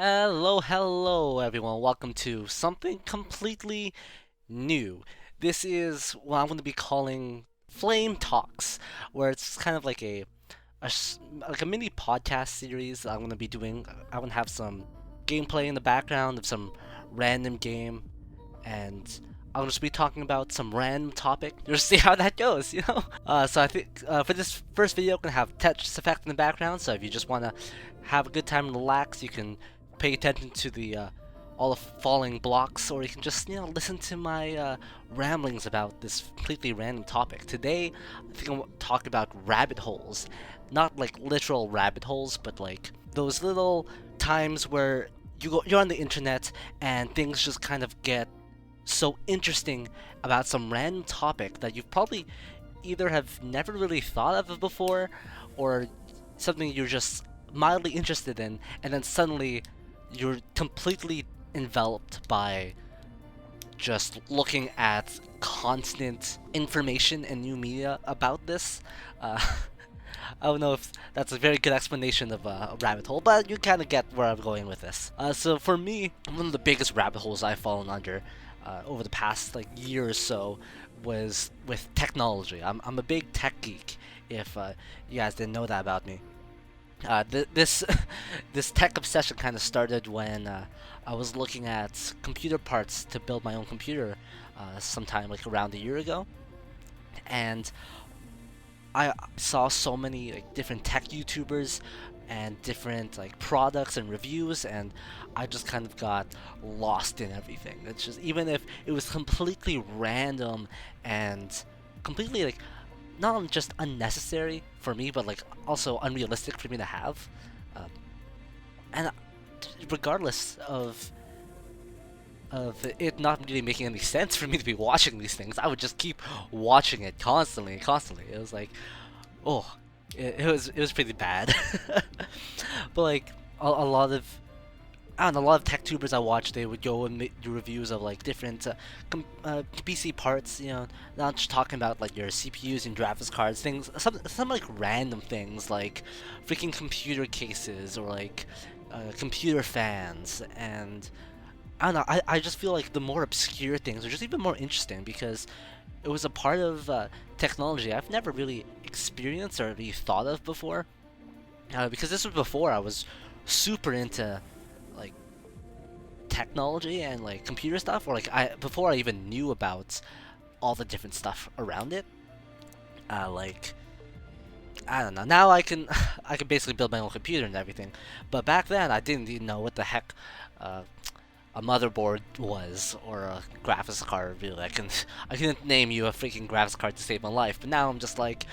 Hello everyone. Welcome to something completely new. This is what I'm going to be calling Flame Talks, where it's kind of like like a mini podcast series that I'm going to be doing. I'm going to have some gameplay in the background of some random game, and I'll just be talking about some random topic. Just see how that goes. So I think for this first video, I'm gonna have Tetris effect in the background. So if you just wanna have a good time and relax, you can pay attention to the all the falling blocks, or you can just listen to my ramblings about this completely random topic. Today, I think I'm gonna talk about rabbit holes, not like literal rabbit holes, but like those little times where you're on the internet and things just kind of get so interesting about some random topic that you've probably either have never really thought of before, or something you're just mildly interested in, and then suddenly you're completely enveloped by just looking at constant information and new media about this. Uh, I don't know if that's a very good explanation of a rabbit hole, but you kind of get where I'm going with this. So for me, one of the biggest rabbit holes I've fallen under over the past like year or so was with technology. I'm a big tech geek. If you guys didn't know that about me, this this tech obsession kind of started when I was looking at computer parts to build my own computer sometime like around a year ago, and I saw so many like different tech YouTubers and different like products and reviews, and I just kind of got lost in everything. It's just, even if it was completely random and completely like not just unnecessary for me, but like also unrealistic for me to have. Um, and regardless of it not really making any sense for me to be watching these things, I would just keep watching it constantly and constantly. It was like, oh, it was pretty bad. But like a lot of, I don't know, a lot of tech tubers I watched, they would go and do reviews of like different PC parts. Not just talking about like your CPUs and graphics cards, things, some like random things like freaking computer cases, or like computer fans. And I don't know. I just feel like the more obscure things are just even more interesting, because it was a part of technology I've never really experienced or really thought of before. Because this was before I was super into like technology and like computer stuff, or like before I even knew about all the different stuff around it. Like, I don't know. Now I can I can basically build my own computer and everything, but back then I didn't even know what the heck uh, a motherboard was, or a graphics card. Really, I couldn't name you a freaking graphics card to save my life. But now I'm just like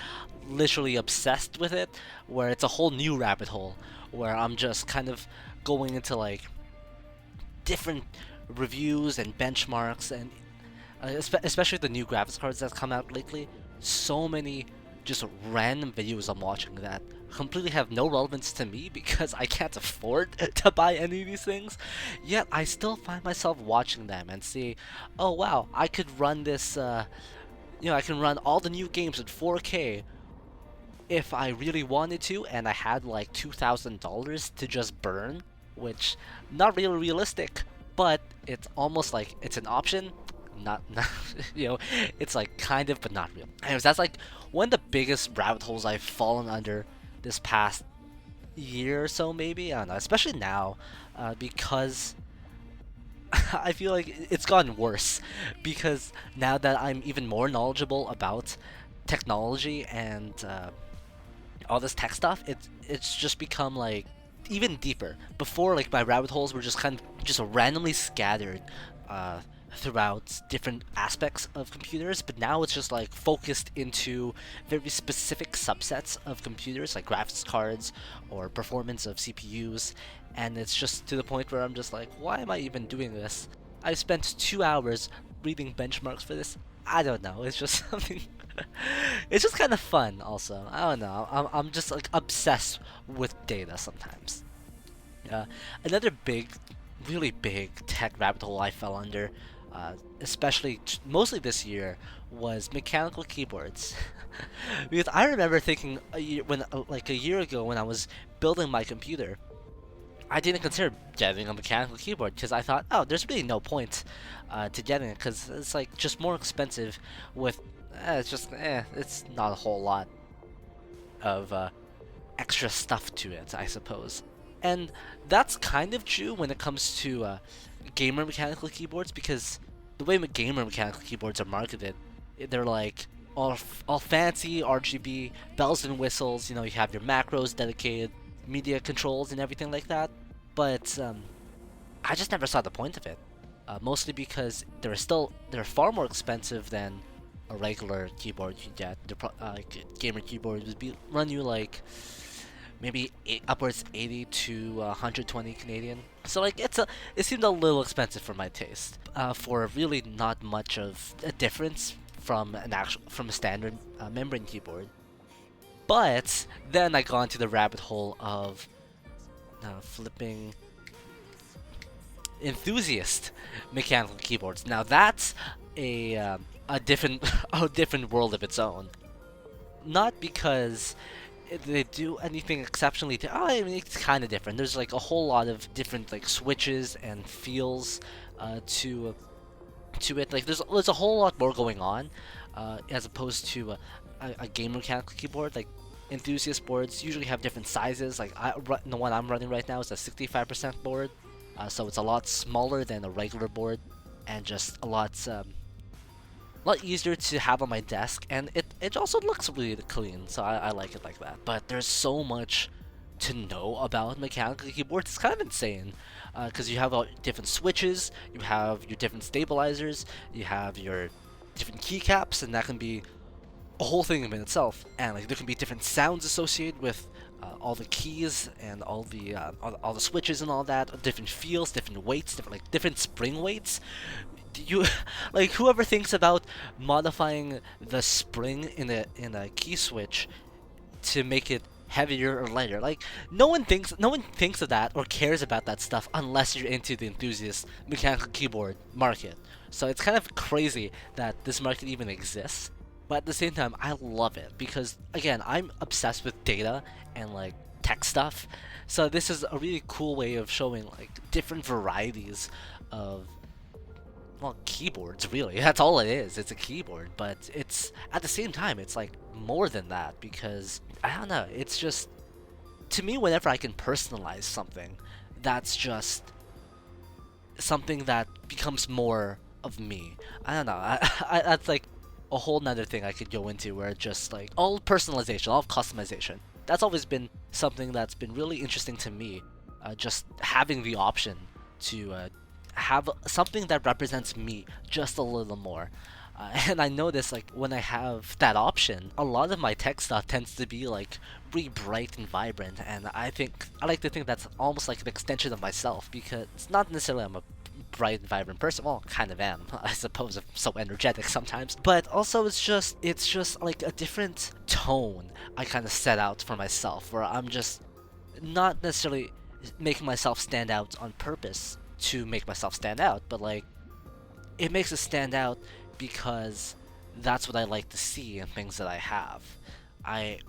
literally obsessed with it, where it's a whole new rabbit hole where I'm just kind of going into like different reviews and benchmarks, and especially the new graphics cards that come out lately. So many just random videos I'm watching that completely have no relevance to me because I can't afford to buy any of these things. Yet I still find myself watching them and see, oh wow, I could run this. I can run all the new games at 4K if I really wanted to, and I had like $2,000 to just burn, which not really realistic, but it's almost like it's an option. Not it's like kind of, but not real. Anyways, that's like one of the biggest rabbit holes I've fallen under this past year or so, maybe. I don't know, especially now, because I feel like it's gotten worse, because now that I'm even more knowledgeable about technology and all this tech stuff, it's just become like even deeper. Before, like my rabbit holes were just kind of just randomly scattered uh, throughout different aspects of computers, but now it's just like focused into very specific subsets of computers, like graphics cards or performance of CPUs, and it's just to the point where I'm just like, why am I even doing this? I spent 2 hours reading benchmarks for this. I don't know. It's just something. It's just kind of fun. Also, I don't know. I'm just like obsessed with data sometimes. Uh, Another big, really big tech rabbit hole I fell under, especially mostly this year, was mechanical keyboards. Because I remember thinking a year ago when I was building my computer, I didn't consider getting a mechanical keyboard because I thought, oh, there's really no point to getting it because it's like just more expensive with it's not a whole lot of extra stuff to it, I suppose. And that's kind of true when it comes to gamer mechanical keyboards because the way gamer mechanical keyboards are marketed, they're like all fancy RGB bells and whistles. You know, you have your macros, dedicated media controls, and everything like that. But I just never saw the point of it. Mostly because they're far more expensive than a regular keyboard you get. Gamer keyboard would run you like maybe upwards 80 to 120 Canadian. So like it seemed a little expensive for my taste. For really not much of a difference from a standard membrane keyboard. But then I got into the rabbit hole of flipping enthusiast mechanical keyboards. Now that's a different a different world of its own. Not because they do anything exceptionally. I mean, it's kind of different. There's like a whole lot of different like switches and feels to it. Like there's a whole lot more going on as opposed to a game mechanical keyboard. Like enthusiast boards usually have different sizes. Like the one I'm running right now is a 65% board, so it's a lot smaller than a regular board, and just a lot easier to have on my desk, and it also looks really clean, so I like it like that. But there's so much to know about mechanical keyboards. It's kind of insane, because you have different switches, you have your different stabilizers, you have your different keycaps, and that can be a whole thing in itself. And like there can be different sounds associated with all the keys and all the switches and all that, different feels, different weights, different spring weights. You like whoever thinks about modifying the spring in a key switch to make it heavier or lighter, like no one thinks of that or cares about that stuff unless you're into the enthusiast mechanical keyboard market. So it's kind of crazy that this market even exists, but at the same time I love it because again I'm obsessed with data and like tech stuff. So this is a really cool way of showing like different varieties of, well, keyboards, really. That's all it is. It's a keyboard, but it's at the same time it's like more than that because I don't know, it's just to me whenever I can personalize something, that's just something that becomes more of me. I don't know. That's like a whole nother thing I could go into where it's just like all personalization, all customization. That's always been something that's been really interesting to me. Just having the option to have something that represents me just a little more. And I notice like when I have that option, a lot of my tech stuff tends to be like really bright and vibrant, and I like to think that's almost like an extension of myself because it's not necessarily I'm a bright and vibrant person. Well, kind of am, I suppose. I'm so energetic sometimes, but also it's just like a different tone I kind of set out for myself, where I'm just not necessarily making myself stand out on purpose to make myself stand out, but like it makes it stand out because that's what I like to see in things that I have. I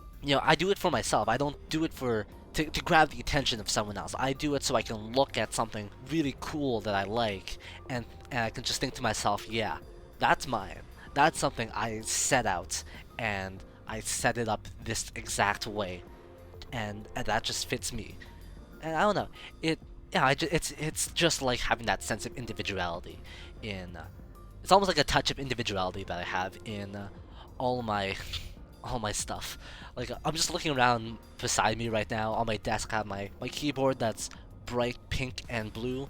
do it for myself. I don't do it to grab the attention of someone else. I do it so I can look at something really cool that I like, and I can just think to myself, yeah, that's mine. That's something I set out, and I set it up this exact way, and that just fits me. And I don't know, it's just like having that sense of individuality in. It's almost like a touch of individuality that I have in all my all my stuff. Like I'm just looking around beside me right now. On my desk, I have my keyboard that's bright pink and blue.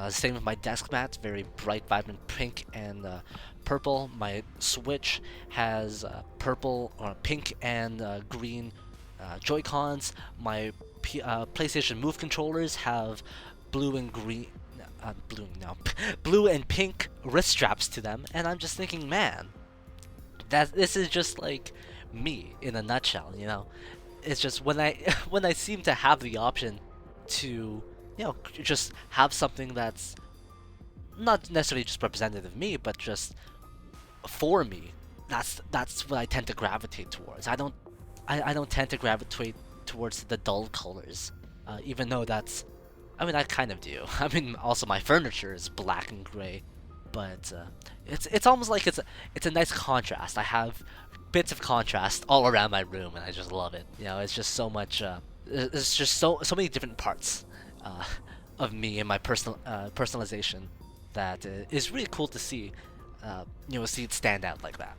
Same with my desk mat, very bright, vibrant pink and purple. My Switch has purple or pink and green Joy-Cons. My PlayStation Move controllers have blue and green. Blue no, blue and pink wrist straps to them, and I'm just thinking, man, that this is just like me in a nutshell. It's just when I when I seem to have the option to just have something that's not necessarily just representative of me, but just for me. That's what I tend to gravitate towards. I don't tend to gravitate towards the dull colors, even though that's I mean, I kind of do. I mean, also my furniture is black and gray, but it's almost like it's a nice contrast. I have bits of contrast all around my room, and I just love it. You know, it's just so much. It's just so many different parts uh, of me and my personalization that is really cool to see. See it stand out like that.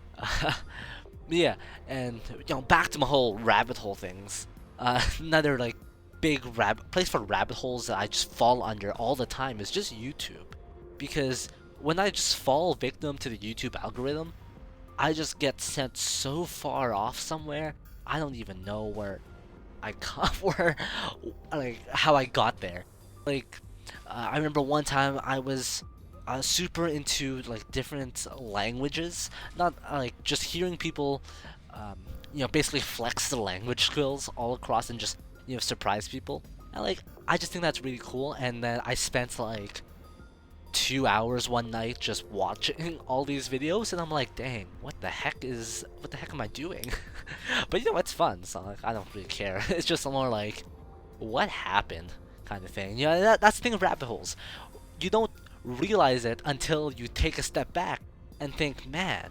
Yeah, and back to my whole rabbit hole things. Another like big place for rabbit holes that I just fall under all the time is just YouTube, because when I just fall victim to the YouTube algorithm, I just get sent so far off somewhere. I don't even know where I got where, like how I got there. Like, I remember one time I was super into like different languages, not like just hearing people, um, basically flex the language skills all across and just surprise people. And like I just think that's really cool. And then I spent like 2 hours one night just watching all these videos, and I'm like, dang, what the heck am I doing? But it's fun, so like I don't really care. It's just more like, what happened kind of thing. That's the thing of rabbit holes. You don't realize it until you take a step back and think, man,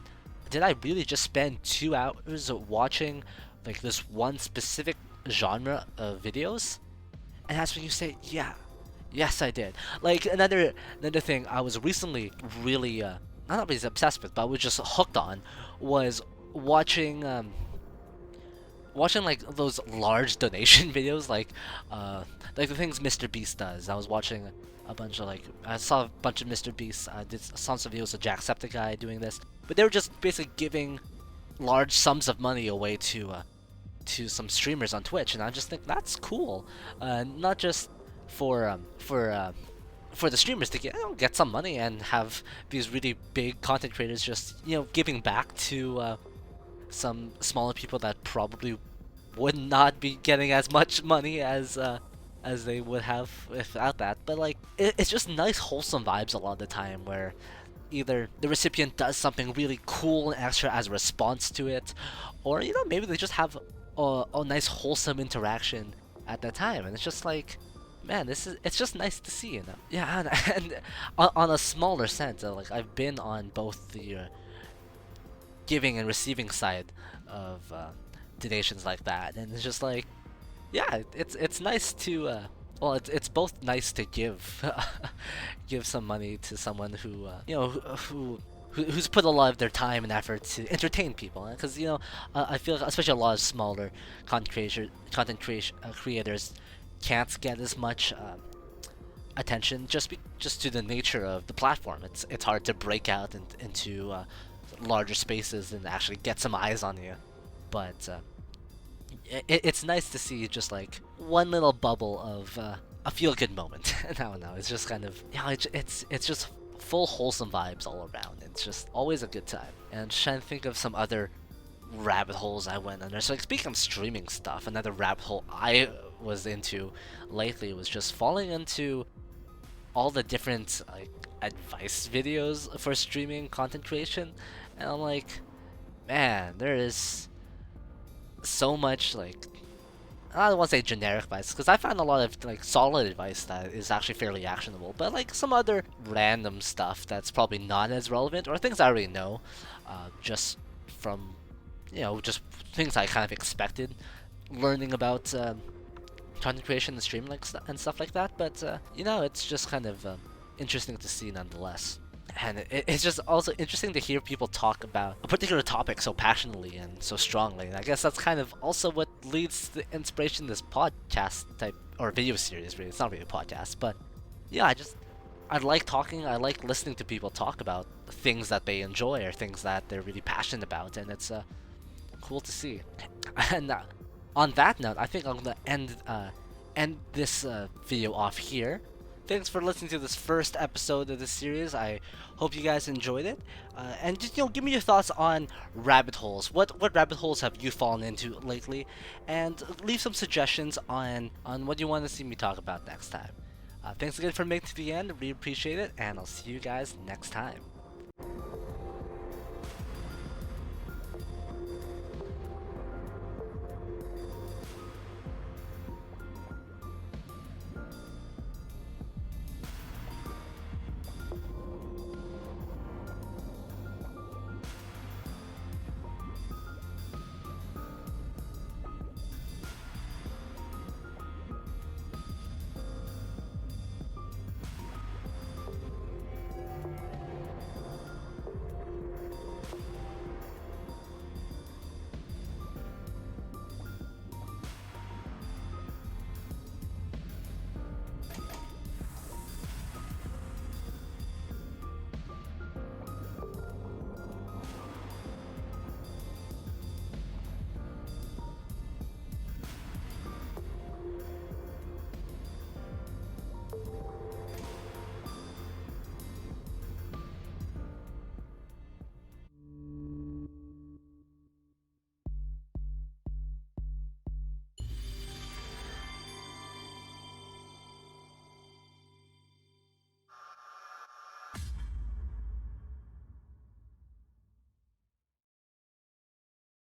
did I really just spend 2 hours watching like this one specific genre of videos? And that's when you say, yeah, yes, I did. Like another thing I was recently really not really obsessed with, but I was just hooked on was watching watching like those large donation videos, like the things Mr. Beast does. I was watching a bunch of I saw a bunch of Mr. Beast. I saw some videos of Jacksepticeye doing this, but they were just basically giving large sums of money away to some streamers on Twitch, and I just think that's cool. Not just for the streamers to get some money and have these really big content creators just giving back to some smaller people that probably would not be getting as much money as they would have without that. But like it's just nice wholesome vibes a lot of the time where either the recipient does something really cool and extra as a response to it, or maybe they just have a nice wholesome interaction at that time, and it's just like, man, it's just nice to see. Yeah. And on a smaller sense, like I've been on both the giving and receiving side of donations like that, and it's just like, yeah, it's nice to well, it's both nice to give give some money to someone who who's put a lot of their time and effort to entertain people, because I feel like especially a lot of smaller content creators can't get as much attention just to the nature of the platform. It's hard to break out into larger spaces and actually get some eyes on you, but it's nice to see just like one little bubble of a feel-good moment. Now and now it's just kind of it's just full wholesome vibes all around. It's just always a good time. And I'm just trying to think of some other rabbit holes I went under. So like speaking of streaming stuff, another rabbit hole I was into lately was just falling into all the different like advice videos for streaming content creation, and I'm like, man, there is so much like, I don't want to say generic advice, because I found a lot of like solid advice that is actually fairly actionable, but like some other random stuff that's probably not as relevant, or things I already know, just from just things I kind of expected learning about content creation and streaming and stuff like that. But it's just kind of interesting to see nonetheless. And it's just also interesting to hear people talk about a particular topic so passionately and so strongly. And I guess that's kind of also what leads to the inspiration of this podcast type or video series. Really, it's not really a podcast, but yeah, I like talking. I like listening to people talk about things that they enjoy or things that they're really passionate about, and it's cool to see. And on that note, I think I'm gonna end this video off here. Thanks for listening to this first episode of this series. I hope you guys enjoyed it. And just give me your thoughts on rabbit holes. What rabbit holes have you fallen into lately? And leave some suggestions on what you want to see me talk about next time. Thanks again for making it to the end. Really appreciate it, and I'll see you guys next time.